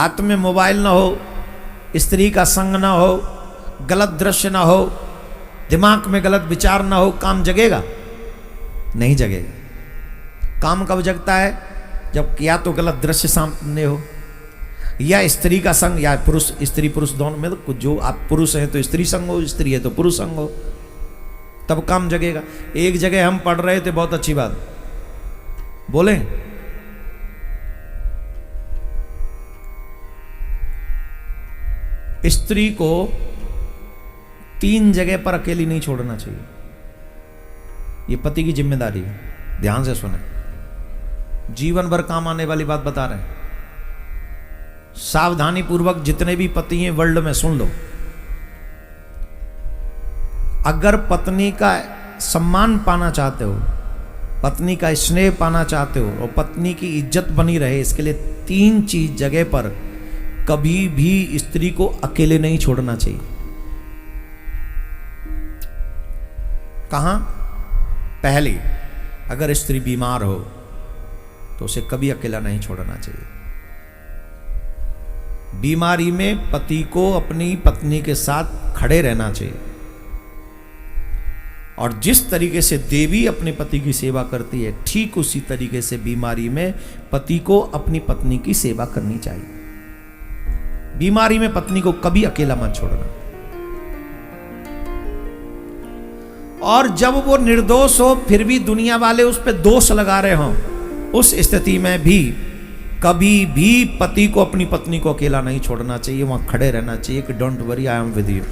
हाथ में मोबाइल ना हो, स्त्री का संग ना हो, गलत दृश्य ना हो, दिमाग में गलत विचार ना हो, काम जगेगा? नहीं जगेगा। काम कब जगता है? जब या तो गलत दृश्य सामने हो, या स्त्री का संग, या पुरुष स्त्री पुरुष दोनों में, तो जो आप पुरुष हैं तो स्त्री संग हो, स्त्री है तो पुरुष संग हो, तब काम जगेगा। एक जगह हम पढ़ रहे थे, बहुत अच्छी बात बोले, स्त्री को 3 जगह पर अकेली नहीं छोड़ना चाहिए। ये पति की जिम्मेदारी है, ध्यान से सुने, जीवन भर काम आने वाली बात बता रहे हैं। सावधानी पूर्वक जितने भी पति हैं वर्ल्ड में सुन लो। अगर पत्नी का सम्मान पाना चाहते हो, पत्नी का स्नेह पाना चाहते हो, और पत्नी की इज्जत बनी रहे, इसके लिए 3 चीज जगह पर कभी भी स्त्री को अकेले नहीं छोड़ना चाहिए। कहां? पहली, अगर स्त्री बीमार हो तो उसे कभी अकेला नहीं छोड़ना चाहिए। बीमारी में पति को अपनी पत्नी के साथ खड़े रहना चाहिए। और जिस तरीके से देवी अपने पति की सेवा करती है, ठीक उसी तरीके से बीमारी में पति को अपनी पत्नी की सेवा करनी चाहिए। बीमारी में पत्नी को कभी अकेला मत छोड़ना। और जब वो निर्दोष हो फिर भी दुनिया वाले उस पर दोष लगा रहे हों, उस स्थिति में भी कभी भी पति को अपनी पत्नी को अकेला नहीं छोड़ना चाहिए, वहां खड़े रहना चाहिए कि don't worry, I am with you.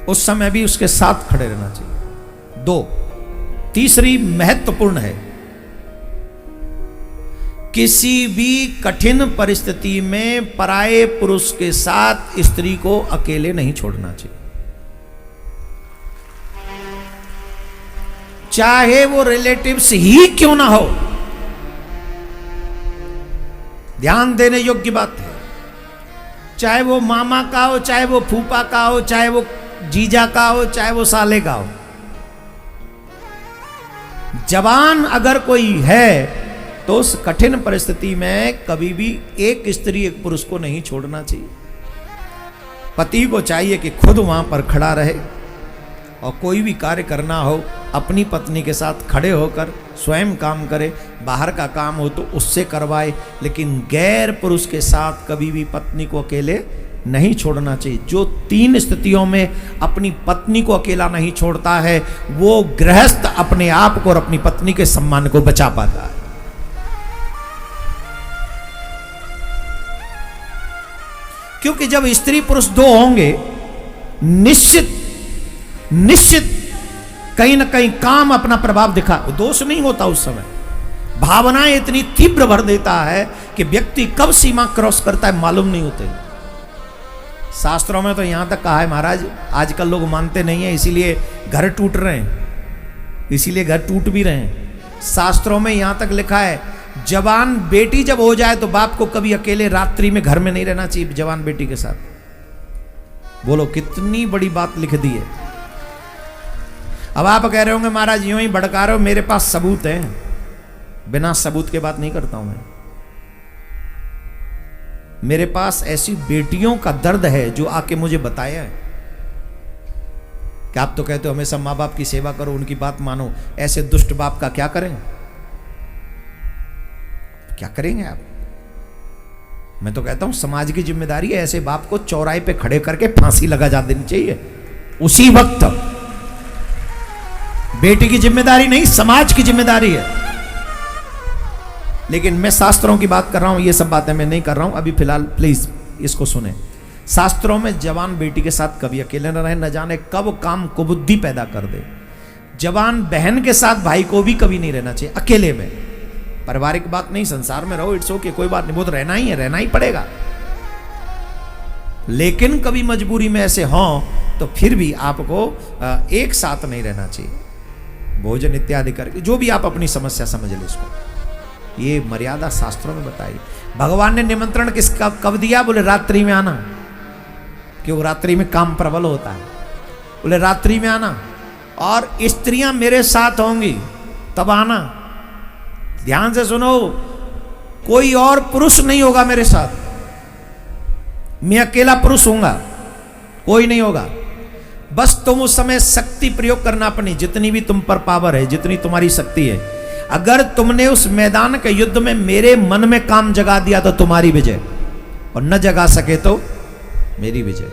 उस समय भी उसके साथ खड़े रहना चाहिए। 2, तीसरी महत्वपूर्ण है, किसी भी कठिन परिस्थिति में पराये पुरुष के साथ स्त्री को अकेले नहीं छोड़ना चाहिए। चाहे वो रिलेटिव्स ही क्यों ना हो, ध्यान देने योग्य बात है। चाहे वो मामा का हो, चाहे वो फूफा का हो, चाहे वो जीजा का हो, चाहे वो साले का हो, जवान अगर कोई है तो उस कठिन परिस्थिति में कभी भी एक स्त्री एक पुरुष को नहीं छोड़ना चाहिए। पति को चाहिए कि खुद वहां पर खड़ा रहे, और कोई भी कार्य करना हो अपनी पत्नी के साथ खड़े होकर स्वयं काम करे, बाहर का काम हो तो उससे करवाए, लेकिन गैर पुरुष के साथ कभी भी पत्नी को अकेले नहीं छोड़ना चाहिए। जो 3 स्थितियों में अपनी पत्नी को अकेला नहीं छोड़ता है, वो गृहस्थ अपने आप को और अपनी पत्नी के सम्मान को बचा पाता है। क्योंकि जब स्त्री पुरुष 2 होंगे, निश्चित कहीं ना कहीं काम अपना प्रभाव दिखा, दोष नहीं होता उस समय। भावनाएं इतनी तीव्र भर देता है कि व्यक्ति कब सीमा क्रॉस करता है मालूम नहीं होते। शास्त्रों में तो यहां तक कहा है महाराज, आजकल लोग मानते नहीं है, इसीलिए घर टूट रहे हैं, इसीलिए घर टूट भी रहे हैं। शास्त्रों में यहां तक लिखा है, जवान बेटी जब हो जाए तो बाप को कभी अकेले रात्रि में घर में नहीं रहना चाहिए जवान बेटी के साथ। बोलो कितनी बड़ी बात लिख दी है। अब आप कह रहे होंगे महाराज यूं ही भड़का रहे हो, मेरे पास सबूत है। बिना सबूत के बात नहीं करता हूं मैं। मेरे पास ऐसी बेटियों का दर्द है जो आके मुझे बताया है कि आप तो कहते हो हमेशा माँ बाप की सेवा करो, उनकी बात मानो, ऐसे दुष्ट बाप का क्या करें? क्या करेंगे आप? मैं तो कहता हूं समाज की जिम्मेदारी है ऐसे बाप को चौराहे पे खड़े करके फांसी लगा जा देनी चाहिए उसी वक्त। बेटी की जिम्मेदारी नहीं, समाज की जिम्मेदारी है। लेकिन मैं शास्त्रों की बात कर रहा हूं, ये सब बातें मैं नहीं कर रहा हूं अभी फिलहाल, प्लीज इसको सुने। शास्त्रों में जवान बेटी के साथ कभी अकेले न रहे, न जाने कब काम कुबुद्धि पैदा कर दे। जवान बहन के साथ भाई को भी कभी नहीं रहना चाहिए अकेले में। पारिवारिक बात नहीं, संसार में रहो, इट्स ओके, कोई बात नहीं, वो तो रहना ही है, रहना ही पड़ेगा। लेकिन कभी मजबूरी में ऐसे हों तो फिर भी आपको एक साथ नहीं रहना चाहिए, भोजन इत्यादि करके, जो भी आप अपनी समस्या समझ ले इसको। ये मर्यादा शास्त्रों में बताई। भगवान ने निमंत्रण किसका कब दिया? बोले रात्रि में आना, क्यों? रात्रि में काम प्रबल होता है। बोले रात्रि में आना और स्त्रियां मेरे साथ होंगी तब आना, ध्यान से सुनो, कोई और पुरुष नहीं होगा मेरे साथ, मैं अकेला पुरुष हूंगा, कोई नहीं होगा। बस तुम उस समय शक्ति प्रयोग करना अपनी, जितनी भी तुम पर पावर है, जितनी तुम्हारी शक्ति है। अगर तुमने उस मैदान के युद्ध में मेरे मन में काम जगा दिया तो तुम्हारी विजय, और न जगा सके तो मेरी विजय।